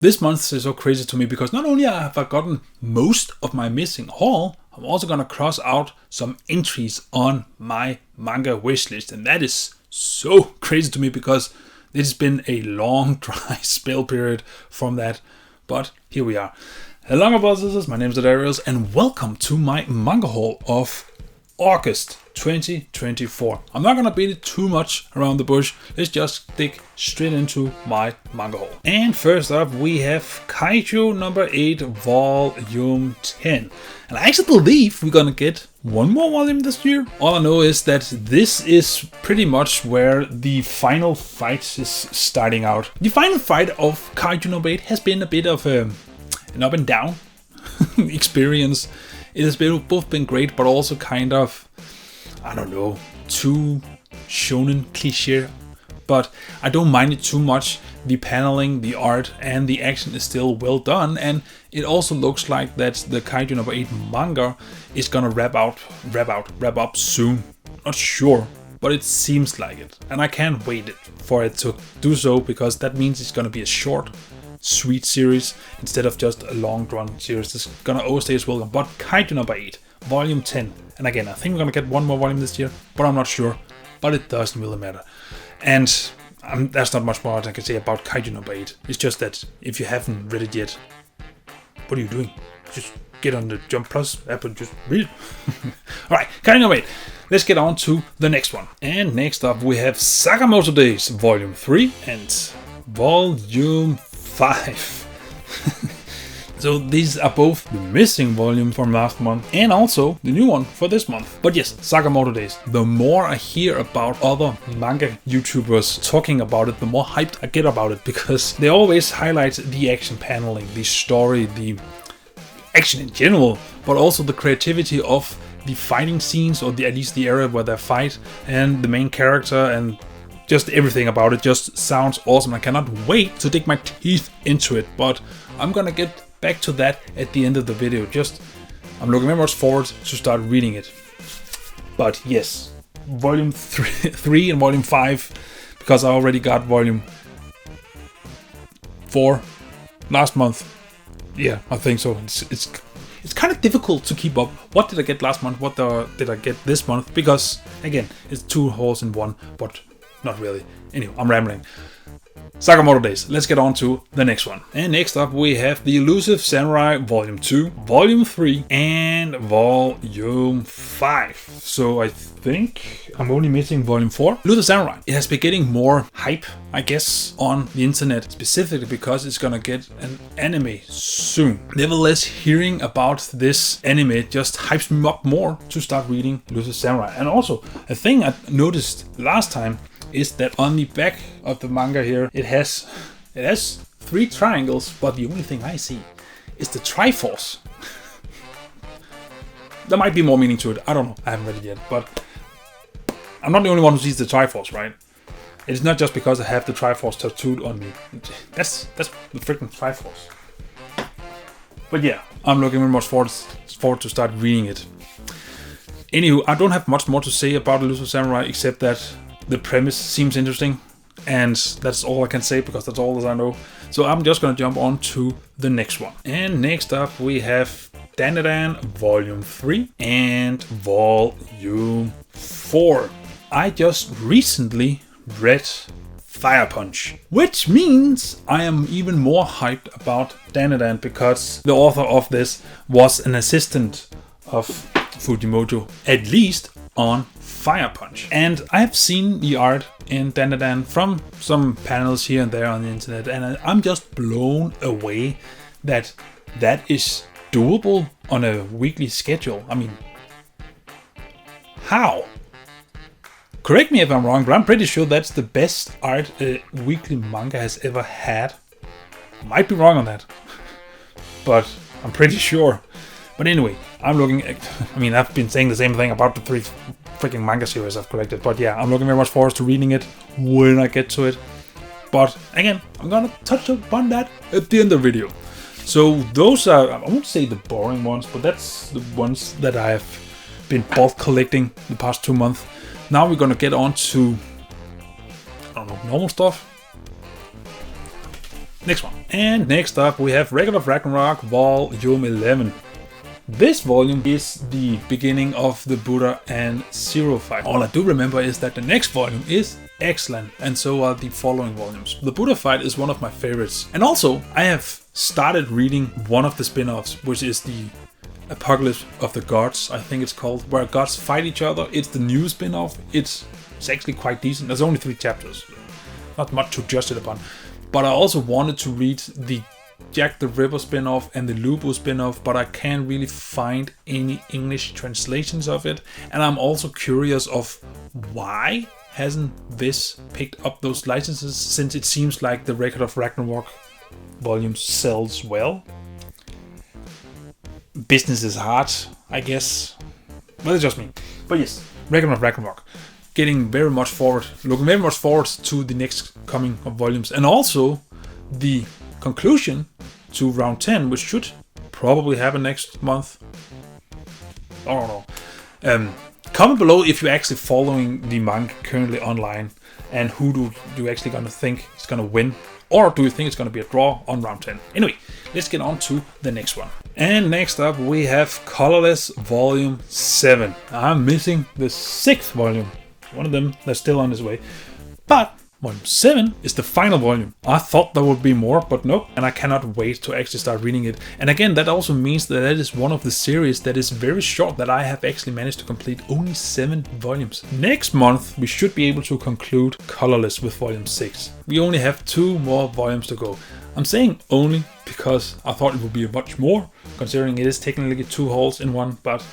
This month is so crazy to me because not only have I gotten most of my missing haul, I'm also gonna cross out some entries on my manga wishlist, and that is so crazy to me because it's been a long dry spell period from that, but here we are. Hello my brothers, my name is Daidarius and welcome to my manga haul of August 2024. I'm not gonna beat it too much around the bush, let's just dig straight into my manga haul. And first up we have Kaiju number 8 volume 10. And I actually believe we're gonna get one more volume this year. All I know is that this is pretty much where the final fight is starting out. The final fight of Kaiju number 8 has been a bit of an up and down experience. It has both been great, but also kind of, I don't know, too shonen cliché. But I don't mind it too much. The paneling, the art, and the action is still well done. And it also looks like that the Kaiju number 8 manga is gonna wrap up soon. Not sure, but it seems like it. And I can't wait for it to do so, because that means it's gonna be a short, sweet series instead of just a long drawn series. It's gonna overstay its welcome. But Kaiju number 8 volume 10, and again I think we're gonna get one more volume this year, but I'm not sure, but it doesn't really matter. And there's not much more I can say about Kaiju number 8. It's just that if you haven't read it yet, what are you doing? Just get on the Jump Plus app and just read it. Alright, Kaiju number 8. Let's get on to the next one. And next up we have Sakamoto Days volume 3 and volume 5. So these are both the missing volume from last month and also the new one for this month. But yes, Sakamoto Days. The more I hear about other manga YouTubers talking about it, the more hyped I get about it, because they always highlight the action paneling, the story, the action in general, but also the creativity of the fighting scenes, or at least the area where they fight, and the main character, and just everything about it just sounds awesome. I cannot wait to dig my teeth into it, but I'm gonna get back to that at the end of the video. I'm looking very much forward to start reading it. But yes, volume 3 and volume 5, because I already got volume 4 last month. Yeah, I think so. It's kind of difficult to keep up. What did I get last month? What did I get this month? Because again, it's 2 hauls in one, but not really. Anyway, I'm rambling. Sakamoto Days. Let's get on to the next one. And next up we have the Elusive Samurai Volume 2, Volume 3, and Volume 5. So I think I'm only missing Volume 4. Elusive Samurai. It has been getting more hype, I guess, on the internet, specifically because it's gonna get an anime soon. Nevertheless, hearing about this anime just hypes me up more to start reading Elusive Samurai. And also, a thing I noticed last time is that on the back of the manga here, it has 3 triangles, but the only thing I see is the Triforce. There might be more meaning to it, I don't know, I haven't read it yet, but I'm not the only one who sees the Triforce, right? It's not just because I have the Triforce tattooed on me. That's the freaking Triforce. But yeah, I'm looking very much forward to start reading it. Anywho, I don't have much more to say about Elusive Samurai, except that the premise seems interesting, and that's all I can say because that's all that I know. So I'm just gonna jump on to the next one. And next up we have Dandadan Volume 3 and Volume 4. I just recently read Fire Punch, which means I am even more hyped about Dandadan because the author of this was an assistant of Fujimoto, at least on Fire Punch. And I have seen the art in Dandadan from some panels here and there on the internet, and I'm just blown away that is doable on a weekly schedule. I mean, how? Correct me if I'm wrong, but I'm pretty sure that's the best art a weekly manga has ever had. I might be wrong on that, but I'm pretty sure. But anyway, I'm looking at, I've been saying the same thing about the 3 freaking manga series I've collected, but yeah, I'm looking very much forward to reading it when I get to it. But again, I'm gonna touch upon that at the end of the video. So those are, I won't say the boring ones, but that's the ones that I've been bulk collecting the past 2 months. Now we're gonna get on to, I don't know, normal stuff. next one. And next up we have Record of Ragnarok Volume 11. This volume is the beginning of the Buddha and Zero fight. All I do remember is that the next volume is excellent, and so are the following volumes. The Buddha fight is one of my favorites. And also, I have started reading one of the spin-offs, which is the Apocalypse of the Gods, I think it's called, where gods fight each other. It's the new spin-off. It's actually quite decent. There's only 3 chapters. Not much to judge it upon. But I also wanted to read the Jack the Ripper spin-off and the Lubu spin-off, but I can't really find any English translations of it. And I'm also curious of why hasn't this picked up those licenses, since it seems like the Record of Ragnarok volume sells well. Business is hard, I guess. Well, it's just me. But yes, Record of Ragnarok. Looking very much forward to the next coming of volumes. And also the conclusion to round 10, which should probably happen next month. I don't know. Comment below if you're actually following the manga currently online, and who do you actually gonna think is gonna win, or do you think it's gonna be a draw on round 10? Anyway, let's get on to the next one. And next up we have Colorless Volume 7. I'm missing the 6th volume. One of them that's still on its way. But Volume 7 is the final volume. I thought there would be more, but no. And I cannot wait to actually start reading it. And again, that also means that is one of the series that is very short, that I have actually managed to complete only 7 volumes. Next month, we should be able to conclude Colorless with Volume 6. We only have 2 more volumes to go. I'm saying only because I thought it would be much more, considering it is technically 2 wholes in one, but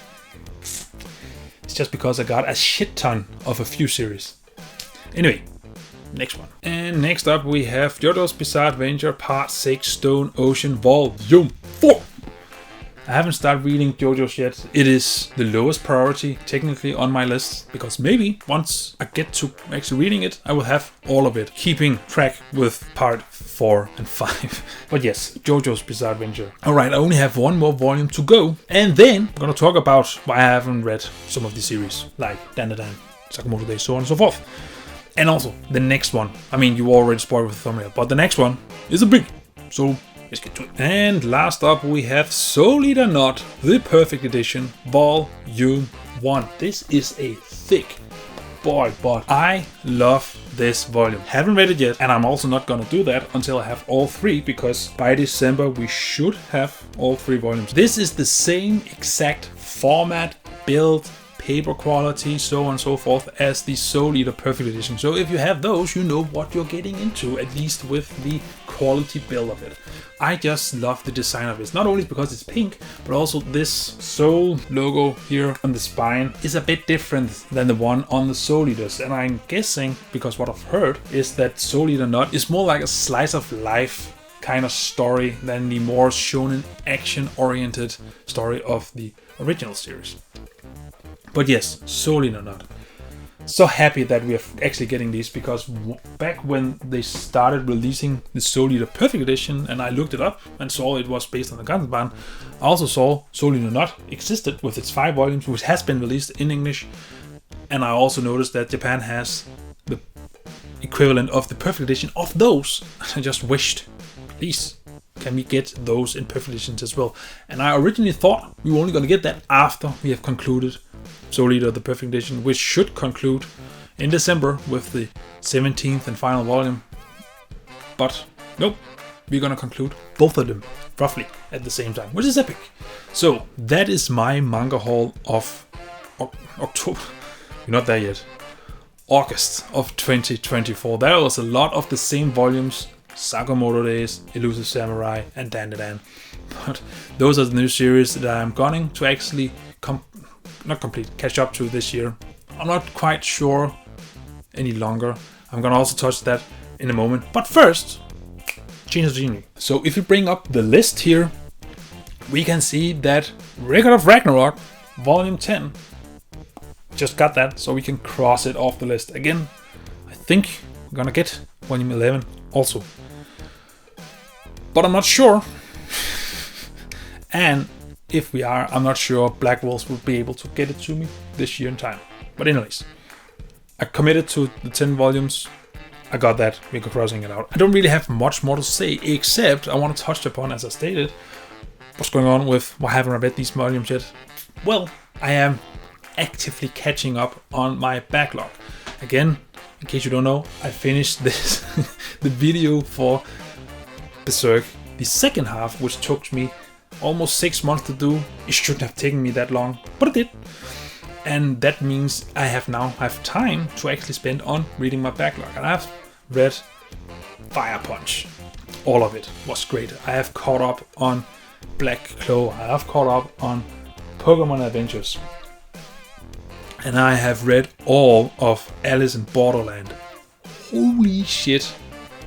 it's just because I got a shit ton of a few series. Anyway, next one. And next up we have Jojo's Bizarre Adventure Part 6 Stone Ocean Volume 4. I haven't started reading Jojo's yet. It is the lowest priority technically on my list, because maybe once I get to actually reading it, I will have all of it, keeping track with part 4 and 5. But yes, Jojo's Bizarre Adventure. Alright, I only have 1 more volume to go, and then I'm gonna talk about why I haven't read some of the series, like Dandadan, Sakamoto Days, so on and so forth. And also, the next one, I mean, you already spoiled with the thumbnail, but the next one is a big, so let's get to it. And last up we have Soul Eater Not, the Perfect Edition, Volume 1. This is a thick boy, but I love this volume. Haven't read it yet, and I'm also not gonna do that until I have all 3, because by December we should have all 3 volumes. This is the same exact format, build, paper quality, so on and so forth, as the Soul Eater Perfect Edition. So if you have those, you know what you're getting into, at least with the quality build of it. I just love the design of it. Not only because it's pink, but also this Soul logo here on the spine is a bit different than the one on the Soul Eaters. And I'm guessing, because what I've heard, is that Soul Eater Not is more like a slice of life kind of story than the more shonen action oriented story of the original series. But yes, Soul Eater Not. So happy that we are actually getting these, because back when they started releasing the Soul Eater Perfect Edition, and I looked it up and saw it was based on the Dandadan, I also saw Soul Eater Not existed with its 5 volumes, which has been released in English. And I also noticed that Japan has the equivalent of the Perfect Edition of those. I just wished, please, can we get those in Perfect Editions as well? And I originally thought we were only going to get that after we have concluded Soul Eater the Perfect Edition, which should conclude in December with the 17th and final volume. But nope, we're gonna conclude both of them roughly at the same time, which is epic. So that is my manga haul of October. We're not there yet. August of 2024. There was a lot of the same volumes: Sakamoto Days, Elusive Samurai, and Dandadan. But those are the new series that I'm going to actually catch up to this year. I'm not quite sure any longer. I'm gonna also touch that in a moment. But first, change of scenery. So if you bring up the list here, we can see that Record of Ragnarok Volume 10 just got that, so we can cross it off the list. Again, I think we're gonna get Volume 11 also. But I'm not sure. And if we are, I'm not sure Black Wolves will be able to get it to me this year in time. But anyways, I committed to the 10 volumes. I got that. We're crossing it out. I don't really have much more to say, except I want to touch upon, as I stated, what's going on with why haven't I read these volumes yet. Well, I am actively catching up on my backlog. Again, in case you don't know, I finished this the video for Berserk, the second half, which took me almost 6 months to do. It shouldn't have taken me that long, but it did. And that means I now have time to actually spend on reading my backlog. And I've read Fire Punch. All of it was great. I have caught up on Black Clover. I have caught up on Pokemon Adventures. And I have read all of Alice in Borderland. Holy shit.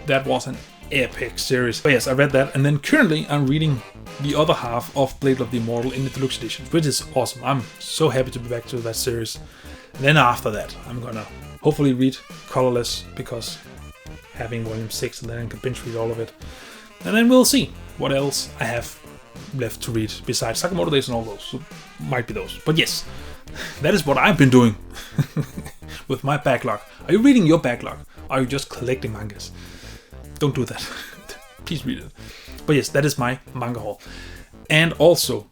That was an epic series. But yes, I read that. And then currently I'm reading the other half of Blade of the Immortal in the Deluxe Edition, which is awesome. I'm so happy to be back to that series. And then after that, I'm gonna hopefully read Colorless, because having volume 6 and then I can binge read all of it. And then we'll see what else I have left to read besides Sakamoto Days and all those. So might be those. But yes, that is what I've been doing with my backlog. Are you reading your backlog? Are you just collecting mangas? Don't do that. Please read it. But yes, that is my manga haul. And also,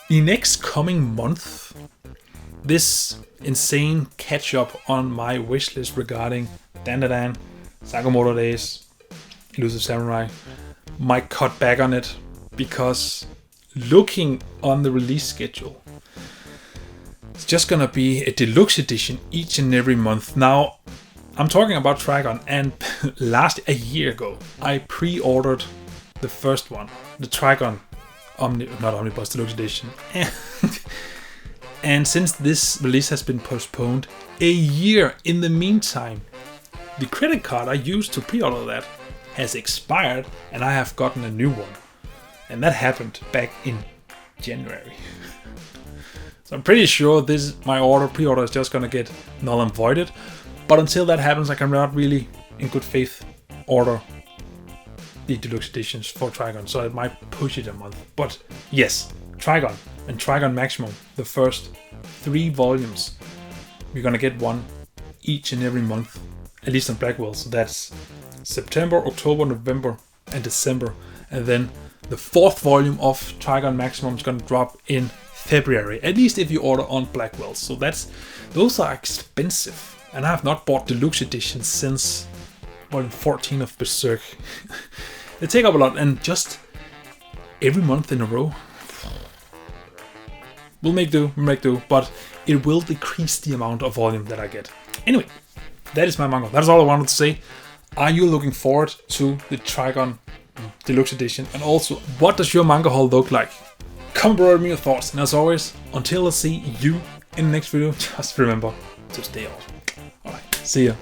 the next coming month, this insane catch up on my wishlist regarding Dandadan, Sakamoto Days, Elusive Samurai, might cut back on it, because looking on the release schedule, it's just gonna be a deluxe edition each and every month. Now, I'm talking about Trigon, and a year ago, I pre-ordered the first one, the Trigon not Omnibus Deluxe Edition. And since this release has been postponed a year in the meantime, the credit card I used to pre-order that has expired, and I have gotten a new one. And that happened back in January. So I'm pretty sure my pre-order is just gonna get null and voided. But until that happens, I cannot really, in good faith, order the deluxe editions for Trigon, so it might push it a month. But yes, Trigon and Trigon Maximum, the first 3 volumes, we're gonna get one each and every month, at least on Blackwell. So that's September, October, November, and December. And then the 4th volume of Trigon Maximum is gonna drop in February, at least if you order on Blackwell. So those are expensive, and I have not bought deluxe editions since volume 14 of Berserk. They take up a lot, and just every month in a row, we'll make do, but it will decrease the amount of volume that I get. Anyway, that is my manga. That is all I wanted to say. Are you looking forward to the Trigon Deluxe Edition? And also, what does your manga haul look like? Comment below me your thoughts. And as always, until I see you in the next video, just remember to stay awesome. Alright, see ya.